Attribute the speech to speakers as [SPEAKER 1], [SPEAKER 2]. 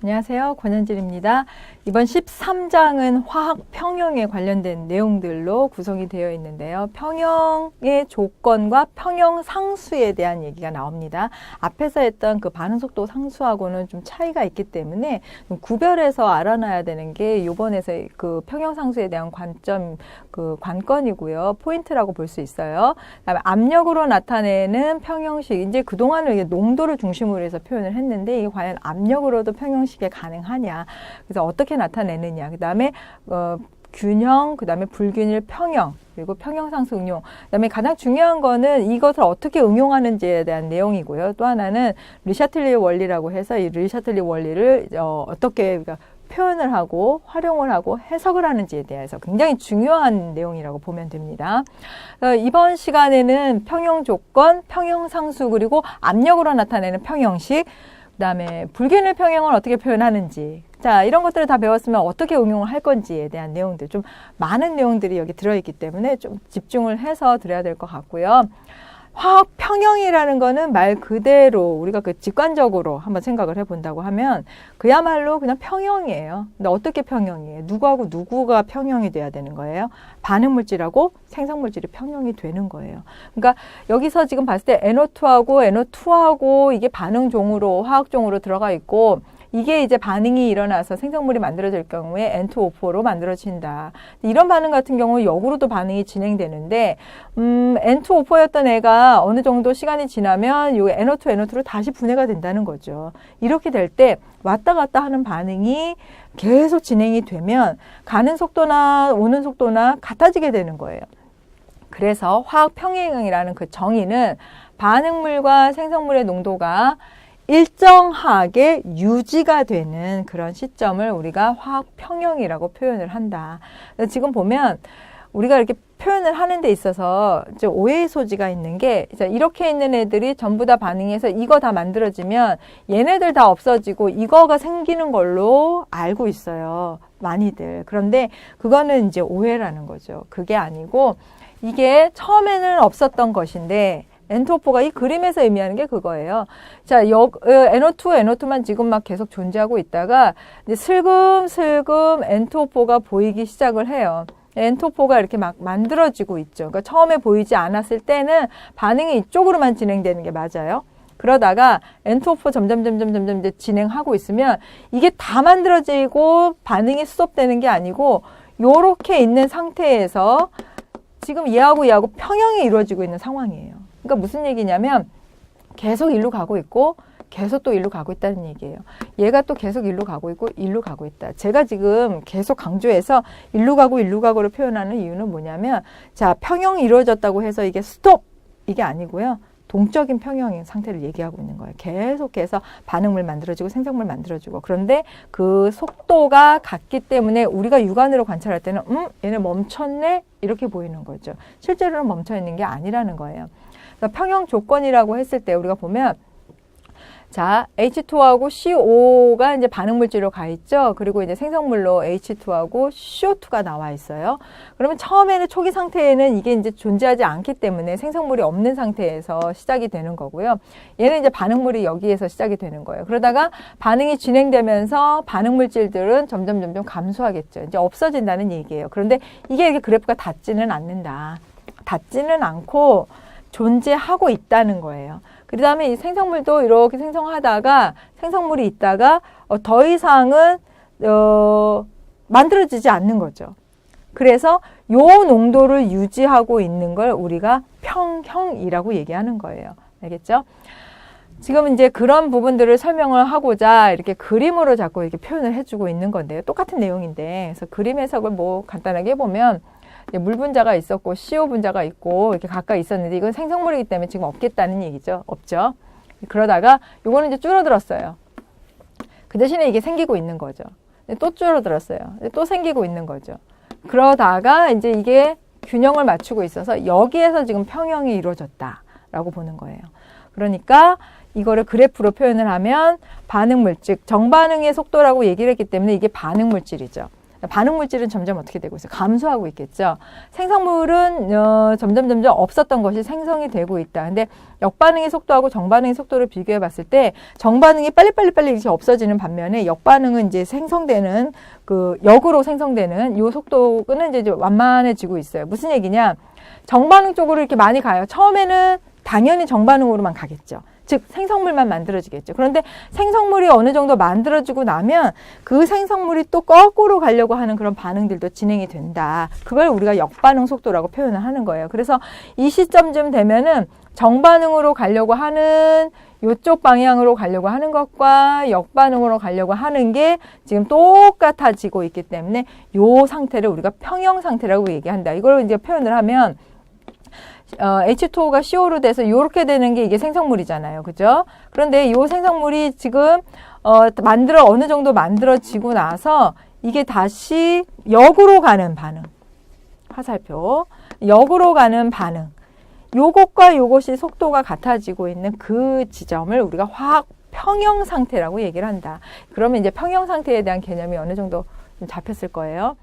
[SPEAKER 1] 안녕하세요. 권현진입니다. 이번 13장은 화학 평형에 관련된 내용들로 구성이 되어 있는데요. 평형의 조건과 평형 상수에 대한 얘기가 나옵니다. 앞에서 했던 그 반응 속도 상수하고는 좀 차이가 있기 때문에 좀 구별해서 알아놔야 되는 게 이번에서 그 평형 상수에 대한 관건이고요. 포인트라고 볼 수 있어요. 그다음에 압력으로 나타내는 평형식, 이제 그동안은 이게 농도를 중심으로 해서 표현을 했는데 이게 과연 압력으로도 평형식이 가능하냐. 그래서 어떻게 나타내느냐. 그다음에 균형, 그다음에 불균일 평형, 그리고 평형상수 응용. 그다음에 가장 중요한 거는 이것을 어떻게 응용하는지에 대한 내용이고요. 또 하나는 르샤틀리에 원리라고 해서 이 르샤틀리에 원리를 어떻게 표현을 하고 활용을 하고 해석을 하는지에 대해서 굉장히 중요한 내용이라고 보면 됩니다. 이번 시간에는 평형 조건, 평형 상수, 그리고 압력으로 나타내는 평형식, 그다음에 불균일 평형을 어떻게 표현하는지, 자, 이런 것들을 다 배웠으면 어떻게 응용을 할 건지에 대한 내용들, 좀 많은 내용들이 여기 들어있기 때문에 좀 집중을 해서 드려야 될 것 같고요. 화학 평형이라는 거는 말 그대로 우리가 그 직관적으로 한번 생각을 해본다고 하면 그야말로 그냥 평형이에요. 근데 어떻게 평형이에요? 누구하고 누구가 평형이 돼야 되는 거예요? 반응물질하고 생성물질이 평형이 되는 거예요. 그러니까 여기서 지금 봤을 때 NO2하고 NO2하고 이게 반응종으로, 화학종으로 들어가 있고, 이게 이제 반응이 일어나서 생성물이 만들어질 경우에 N2O4로 만들어진다. 이런 반응 같은 경우 역으로도 반응이 진행되는데, N2O4였던 애가 어느 정도 시간이 지나면 이 NO2, NO2로 다시 분해가 된다는 거죠. 이렇게 될 때 왔다 갔다 하는 반응이 계속 진행이 되면 가는 속도나 오는 속도나 같아지게 되는 거예요. 그래서 화학 평형이라는 그 정의는 반응물과 생성물의 농도가 일정하게 유지가 되는 그런 시점을 우리가 화학 평형이라고 표현을 한다. 지금 보면 우리가 이렇게 표현을 하는 데 있어서 이제 오해의 소지가 있는 게, 이렇게 있는 애들이 전부 다 반응해서 이거 다 만들어지면 얘네들 다 없어지고 이거가 생기는 걸로 알고 있어요. 많이들. 그런데 그거는 이제 오해라는 거죠. 그게 아니고 이게 처음에는 없었던 것인데 N2O4가 이 그림에서 의미하는 게 그거예요. 자, NO2만 지금 막 계속 존재하고 있다가 이제 슬금슬금 N2O4가 보이기 시작을 해요. N2O4가 이렇게 막 만들어지고 있죠. 그러니까 처음에 보이지 않았을 때는 반응이 이쪽으로만 진행되는 게 맞아요. 그러다가 N2O4 점점 이제 진행하고 있으면 이게 다 만들어지고 반응이 스톱되는 게 아니고 요렇게 있는 상태에서 지금 얘하고 평형이 이루어지고 있는 상황이에요. 그러니까 무슨 얘기냐면 계속 일로 가고 있고 계속 또 일로 가고 있다는 얘기예요. 얘가 또 계속 일로 가고 있고 일로 가고 있다. 제가 지금 계속 강조해서 일로 가고를 표현하는 이유는 뭐냐면, 자, 평형이 이루어졌다고 해서 이게 스톱! 이게 아니고요. 동적인 평형인 상태를 얘기하고 있는 거예요. 계속해서 반응물 만들어지고 생성물 만들어지고. 그런데 그 속도가 같기 때문에 우리가 육안으로 관찰할 때는 얘네 멈췄네? 이렇게 보이는 거죠. 실제로는 멈춰 있는 게 아니라는 거예요. 그러니까 평형 조건이라고 했을 때 우리가 보면, 자, H2하고 CO가 이제 반응물질로 가 있죠. 그리고 이제 생성물로 H2하고 CO2가 나와 있어요. 그러면 처음에는 초기 상태에는 이게 이제 존재하지 않기 때문에 생성물이 없는 상태에서 시작이 되는 거고요. 얘는 이제 반응물이 여기에서 시작이 되는 거예요. 그러다가 반응이 진행되면서 반응물질들은 점점 감소하겠죠. 이제 없어진다는 얘기예요. 그런데 이게 이렇게 그래프가 닿지는 않는다. 닿지는 않고 존재하고 있다는 거예요. 그 다음에 이 생성물도 이렇게 생성하다가 생성물이 있다가 더 이상은 만들어지지 않는 거죠. 그래서 요 농도를 유지하고 있는 걸 우리가 평형이라고 얘기하는 거예요. 알겠죠? 지금 이제 그런 부분들을 설명을 하고자 이렇게 그림으로 자꾸 이렇게 표현을 해주고 있는 건데요. 똑같은 내용인데, 그래서 그림 해석을 뭐 간단하게 해보면, 물 분자가 있었고 CO 분자가 있고 이렇게 가까이 있었는데 이건 생성물이기 때문에 지금 없겠다는 얘기죠. 없죠. 그러다가 요거는 이제 줄어들었어요. 그 대신에 이게 생기고 있는 거죠. 또 줄어들었어요. 또 생기고 있는 거죠. 그러다가 이제 이게 균형을 맞추고 있어서 여기에서 지금 평형이 이루어졌다라고 보는 거예요. 그러니까 이거를 그래프로 표현을 하면 반응물, 즉 정반응의 속도라고 얘기를 했기 때문에 이게 반응물질이죠. 반응 물질은 점점 어떻게 되고 있어요? 감소하고 있겠죠. 생성물은 점점 없었던 것이 생성이 되고 있다. 근데 역반응의 속도하고 정반응의 속도를 비교해 봤을 때 정반응이 빨리 이렇게 없어지는 반면에 역반응은 이제 생성되는 역으로 생성되는 이 속도는 이제 완만해지고 있어요. 무슨 얘기냐? 정반응 쪽으로 이렇게 많이 가요. 처음에는 당연히 정반응으로만 가겠죠. 즉 생성물만 만들어지겠죠. 그런데 생성물이 어느 정도 만들어지고 나면 그 생성물이 또 거꾸로 가려고 하는 그런 반응들도 진행이 된다. 그걸 우리가 역반응 속도라고 표현을 하는 거예요. 그래서 이 시점쯤 되면은 정반응으로 가려고 하는 이쪽 방향으로 가려고 하는 것과 역반응으로 가려고 하는 게 지금 똑같아지고 있기 때문에 이 상태를 우리가 평형 상태라고 얘기한다. 이걸 이제 표현을 하면 H2O가 CO로 돼서 이렇게 되는 게 이게 생성물이잖아요. 그죠? 그런데 이 생성물이 지금 어느 정도 만들어지고 나서 이게 다시 역으로 가는 반응. 화살표. 역으로 가는 반응. 요것과 요것이 속도가 같아지고 있는 그 지점을 우리가 화학 평형 상태라고 얘기를 한다. 그러면 이제 평형 상태에 대한 개념이 어느 정도 좀 잡혔을 거예요.